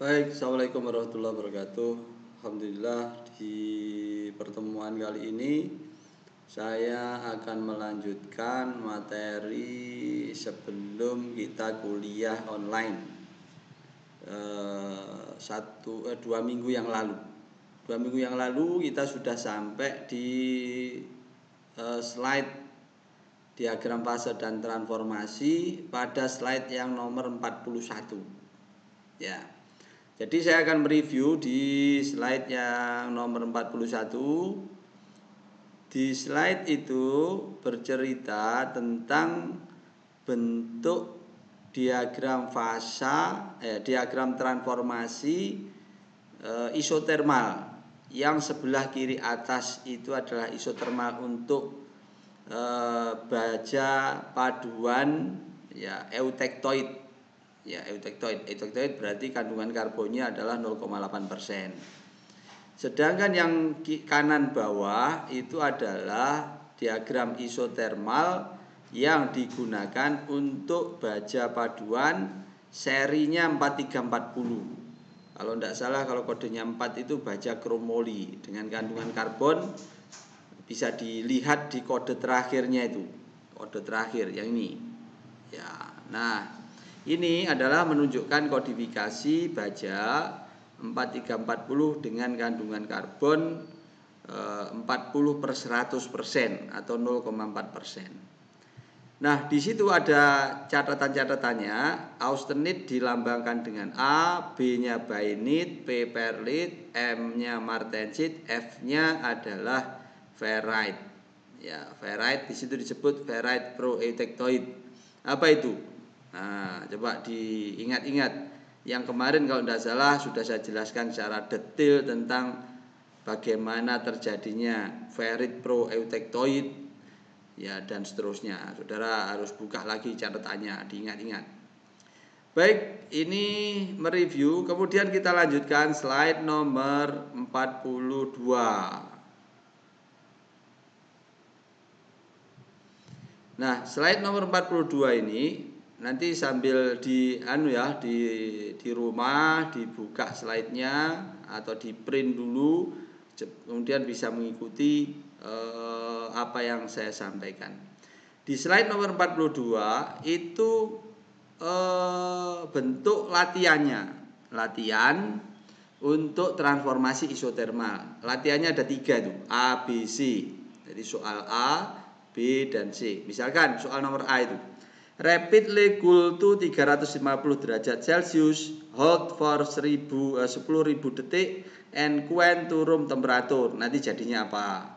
Baik, Assalamualaikum warahmatullahi wabarakatuh. Alhamdulillah, di pertemuan kali ini saya akan melanjutkan materi sebelum kita kuliah online 2 minggu yang lalu. 2 minggu yang lalu kita sudah sampai di slide diagram fase dan transformasi pada slide yang nomor 41. Ya. Jadi saya akan mereview di slide yang nomor 41. Di slide itu bercerita tentang bentuk diagram fasa, diagram transformasi isotermal. Yang sebelah kiri atas itu adalah isotermal untuk baja paduan eutektoid. Eutektoid berarti kandungan karbonnya adalah 0,8%. Sedangkan yang kanan bawah itu adalah diagram isotermal yang digunakan untuk baja paduan serinya 4340. Kalau tidak salah, kalau kodenya 4 itu baja kromoli dengan kandungan karbon bisa dilihat di kode terakhirnya itu. Kode terakhir yang ini. Ya. Nah, ini adalah menunjukkan kodifikasi baja 4340 dengan kandungan karbon 40/100% atau 0,4%. Nah, di situ ada catatan-catatannya. Austenit dilambangkan dengan A, B-nya bainit, P perlit, M-nya martensit, F-nya adalah ferrite. Ya, ferrite di situ disebut ferrite pro-eutektoid. Apa itu? Nah, coba diingat-ingat. Yang kemarin kalau tidak salah sudah saya jelaskan secara detail tentang bagaimana terjadinya ferrite pro-eutektoid ya dan seterusnya. Saudara harus buka lagi catatannya, diingat-ingat. Baik, ini mereview. Kemudian kita lanjutkan slide nomor 42. Nah, slide nomor 42 ini nanti sambil di rumah dibuka slide-nya atau di print dulu, kemudian bisa mengikuti apa yang saya sampaikan. Di slide nomor 42 itu bentuk latihan untuk transformasi isotermal. Latihannya ada 3 tuh, A, B, C. Jadi soal A, B, dan C. Misalkan soal nomor A itu, rapidly cool to 350 derajat Celcius, hold for 10.000 detik, and cool to room temperature. Nanti jadinya apa?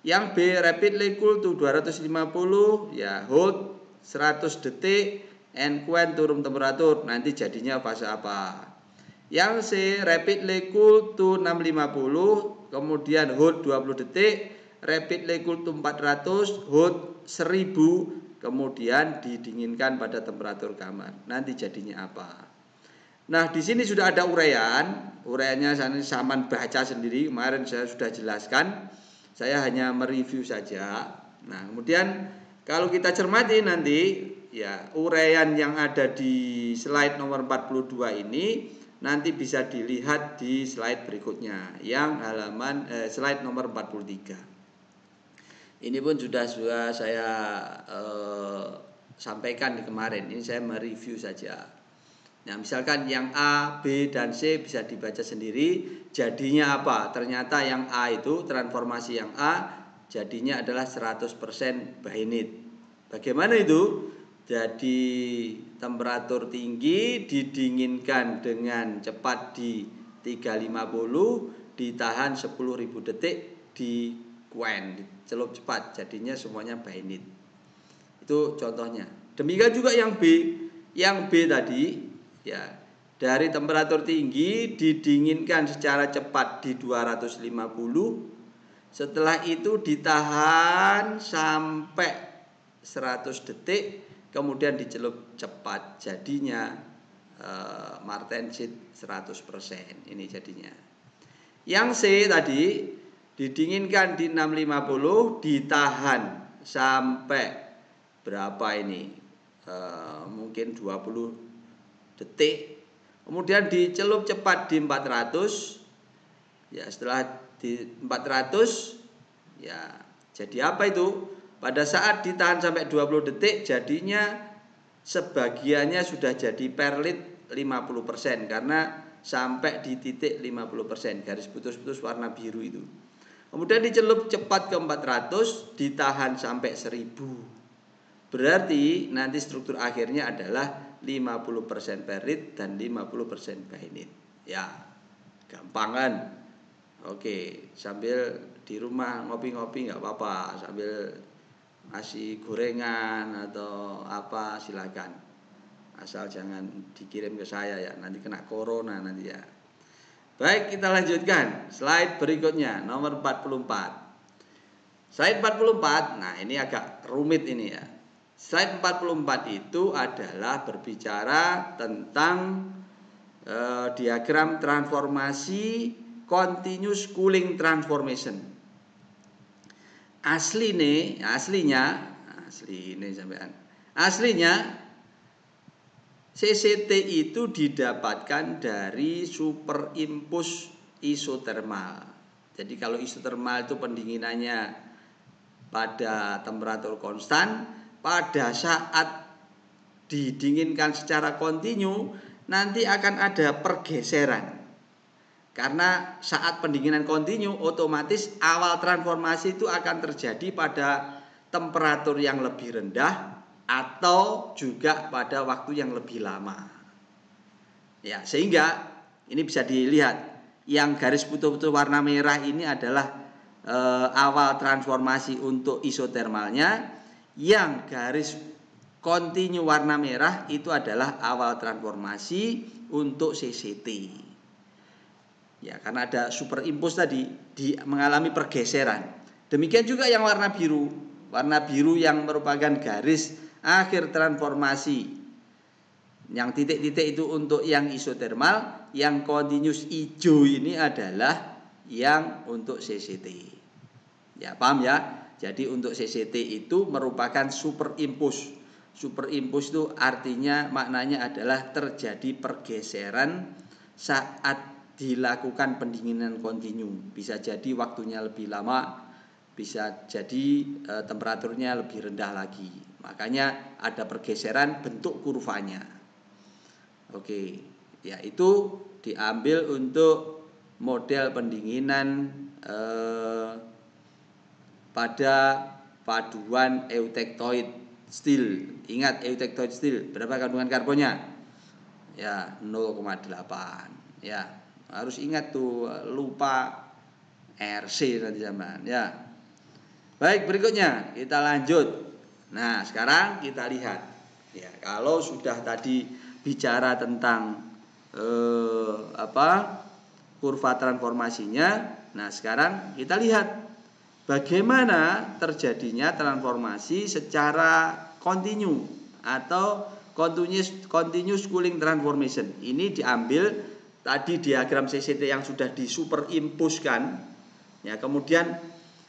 Yang B, rapidly cool to 250, ya hold 100 detik, and cool to room temperature. Nanti jadinya fase apa? Yang C, rapidly cool to 650, kemudian hold 20 detik, rapidly cool to 400, hold 1000, kemudian didinginkan pada temperatur kamar. Nanti jadinya apa? Nah, di sini sudah ada uraian. Uraiannya Saman baca sendiri. Kemarin saya sudah jelaskan. Saya hanya mereview saja. Nah, kemudian kalau kita cermati nanti, ya uraian yang ada di slide nomor 42 ini nanti bisa dilihat di slide berikutnya, yang halaman slide nomor 43. Ini pun sudah saya sampaikan di kemarin. Ini saya mereview saja. Nah, misalkan yang A, B, dan C bisa dibaca sendiri. Jadinya apa? Ternyata yang A itu, transformasi yang A, jadinya adalah 100% bainit. Bagaimana itu? Jadi temperatur tinggi didinginkan dengan cepat di 350, ditahan 10.000 detik di quen, celup cepat, jadinya semuanya bainit. Itu contohnya. Demikian juga yang B. Yang B tadi, ya, dari temperatur tinggi didinginkan secara cepat di 250. Setelah itu ditahan sampai 100 detik, kemudian dicelup cepat, jadinya martensit 100%. Ini jadinya. Yang C tadi didinginkan di 650, ditahan sampai berapa ini? Mungkin 20 detik, Kemudian dicelup cepat di 400. Ya, setelah di 400 ya jadi apa itu? Pada saat ditahan sampai 20 detik jadinya sebagiannya sudah jadi perlit 50% karena sampai di titik 50%, garis putus-putus warna biru itu. Kemudian dicelup cepat ke 400, ditahan sampai 1000. Berarti nanti struktur akhirnya adalah 50% perlit dan 50% bainit. Ya, gampang kan? Oke, sambil di rumah ngopi-ngopi nggak apa-apa, sambil ngasih gorengan atau apa silakan. Asal jangan dikirim ke saya ya, nanti kena corona nanti ya. Baik, kita lanjutkan. Slide berikutnya, nomor 44. Slide 44, nah ini agak rumit ini ya. Slide 44 itu adalah berbicara tentang diagram transformasi continuous cooling transformation. Aslinya CCT itu didapatkan dari superimpus isotermal. Jadi kalau isotermal itu pendinginannya pada temperatur konstan, pada saat didinginkan secara kontinu nanti akan ada pergeseran. Karena saat pendinginan kontinu otomatis awal transformasi itu akan terjadi pada temperatur yang lebih rendah atau juga pada waktu yang lebih lama. Ya, sehingga ini bisa dilihat yang garis putih-putih warna merah ini adalah awal transformasi untuk isotermalnya, yang garis kontinu warna merah itu adalah awal transformasi untuk CCT. Ya, karena ada superimpus tadi mengalami pergeseran. Demikian juga yang warna biru. Warna biru yang merupakan garis akhir transformasi. Yang titik-titik itu untuk yang isotermal, yang continuous hijau ini adalah yang untuk CCT. Ya, paham ya? Jadi untuk CCT itu merupakan superimpus. Superimpus itu artinya maknanya adalah terjadi pergeseran saat dilakukan pendinginan kontinu. Bisa jadi waktunya lebih lama, bisa jadi temperaturnya lebih rendah lagi. Makanya ada pergeseran bentuk kurvanya. Oke, ya itu diambil untuk model pendinginan pada paduan eutectoid steel. Ingat eutectoid steel, berapa kandungan karbonnya? Ya, 0,8. Ya, harus ingat tuh, lupa RC nanti zaman ya. Baik, berikutnya kita lanjut. Nah, sekarang kita lihat ya, kalau sudah tadi bicara tentang kurva transformasinya. Nah, sekarang kita lihat bagaimana terjadinya transformasi secara kontinu atau continuous cooling transformation. Ini diambil tadi diagram CCT yang sudah disuperimpuskan. Ya, kemudian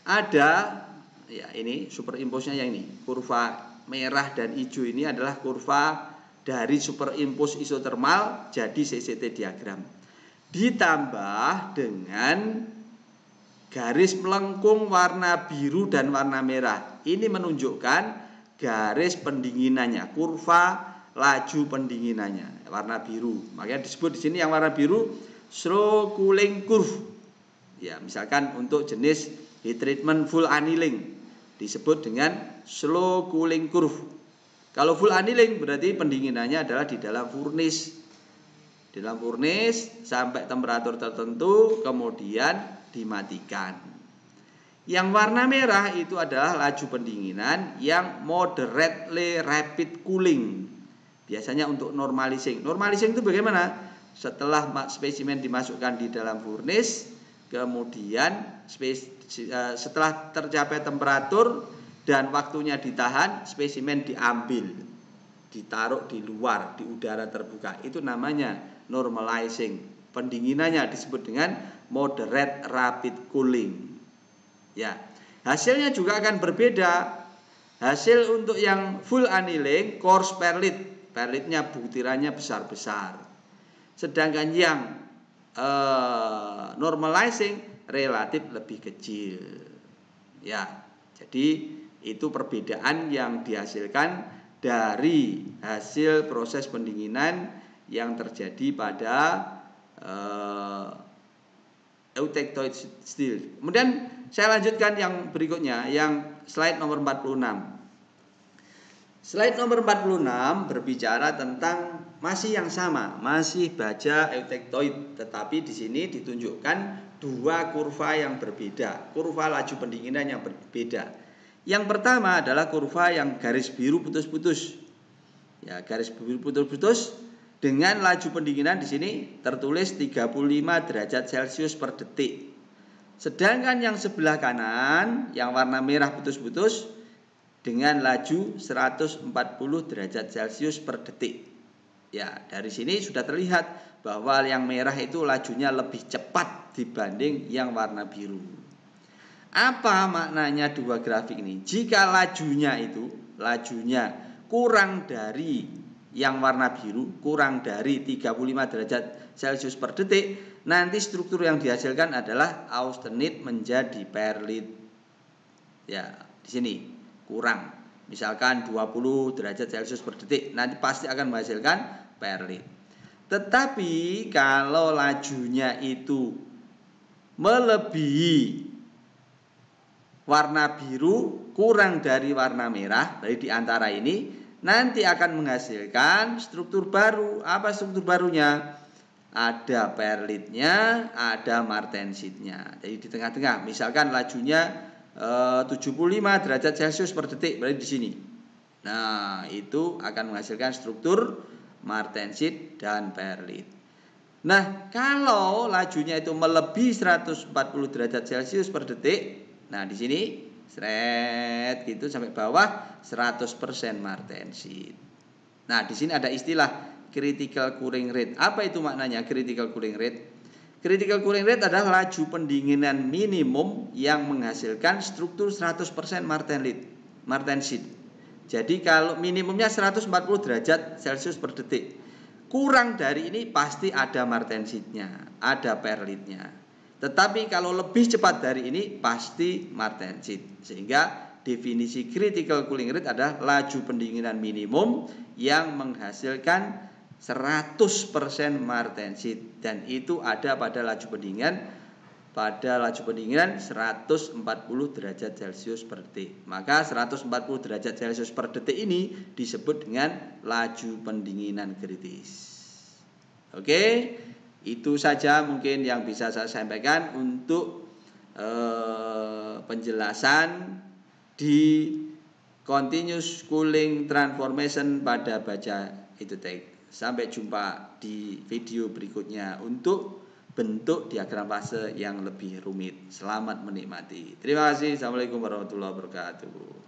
ada ya ini superimpusnya yang ini. Kurva merah dan hijau ini adalah kurva dari superimpus isotermal jadi CCT diagram. Ditambah dengan garis melengkung warna biru dan warna merah. Ini menunjukkan garis pendinginannya, kurva laju pendinginannya, warna biru. Makanya disebut di sini yang warna biru slow cooling curve. Ya, misalkan untuk jenis heat treatment full annealing disebut dengan slow cooling curve. Kalau full annealing berarti pendinginannya adalah di dalam furnace. Di dalam furnace sampai temperatur tertentu kemudian dimatikan. Yang warna merah itu adalah laju pendinginan yang moderately rapid cooling. Biasanya untuk normalizing. Normalizing itu bagaimana? Setelah spesimen dimasukkan di dalam furnace, kemudian setelah tercapai temperatur dan waktunya ditahan, spesimen diambil, ditaruh di luar, di udara terbuka. Itu namanya normalizing. Pendinginannya disebut dengan moderate rapid cooling. Ya, hasilnya juga akan berbeda. Hasil untuk yang full annealing coarse perlit, perlitnya butirannya besar-besar. sedangkan yang normalizing relatif lebih kecil. Ya, jadi itu perbedaan yang dihasilkan dari hasil proses pendinginan yang terjadi pada eutectoid steel. Kemudian saya lanjutkan yang berikutnya, yang slide nomor 46. Slide nomor 46 berbicara tentang masih yang sama, masih baja eutectoid, tetapi di sini ditunjukkan dua kurva yang berbeda, kurva laju pendinginan yang berbeda. Yang pertama adalah kurva yang garis biru putus-putus. Ya, garis biru putus-putus dengan laju pendinginan di sini tertulis 35 derajat Celcius per detik. Sedangkan yang sebelah kanan yang warna merah putus-putus dengan laju 140 derajat Celcius per detik. Ya, dari sini sudah terlihat bahwa yang merah itu lajunya lebih cepat dibanding yang warna biru. Apa maknanya dua grafik ini? Jika lajunya kurang dari yang warna biru, kurang dari 35 derajat Celcius per detik, nanti struktur yang dihasilkan adalah austenit menjadi perlit. Ya, di sini kurang, misalkan 20 derajat Celcius per detik, nanti pasti akan menghasilkan perlit. Tetapi kalau lajunya itu melebihi warna biru, kurang dari warna merah, dari di antara ini, nanti akan menghasilkan struktur baru. Apa struktur barunya? Ada perlitnya, ada martensitnya. Jadi di tengah-tengah, misalkan lajunya 75 derajat Celcius per detik, berarti di sini. Nah, itu akan menghasilkan struktur martensit dan perlit. Nah, kalau lajunya itu melebihi 140 derajat Celcius per detik, nah di sini seret gitu sampai bawah 100% martensit. Nah, di sini ada istilah critical cooling rate. Apa itu maknanya critical cooling rate? Critical cooling rate adalah laju pendinginan minimum yang menghasilkan struktur 100% martensit. Jadi kalau minimumnya 140 derajat Celcius per detik, kurang dari ini pasti ada martensitnya, ada perlitnya. Tetapi kalau lebih cepat dari ini pasti martensit. Sehingga definisi critical cooling rate adalah laju pendinginan minimum yang menghasilkan 100% martensit, dan itu ada pada laju pendinginan 140 derajat Celcius per detik. Maka 140 derajat Celcius per detik ini disebut dengan laju pendinginan kritis. Oke, itu saja mungkin yang bisa saya sampaikan untuk penjelasan di continuous cooling transformation pada baja eutectic. Sampai jumpa di video berikutnya untuk bentuk diagram fase yang lebih rumit. Selamat menikmati. Terima kasih. Assalamualaikum warahmatullahi wabarakatuh.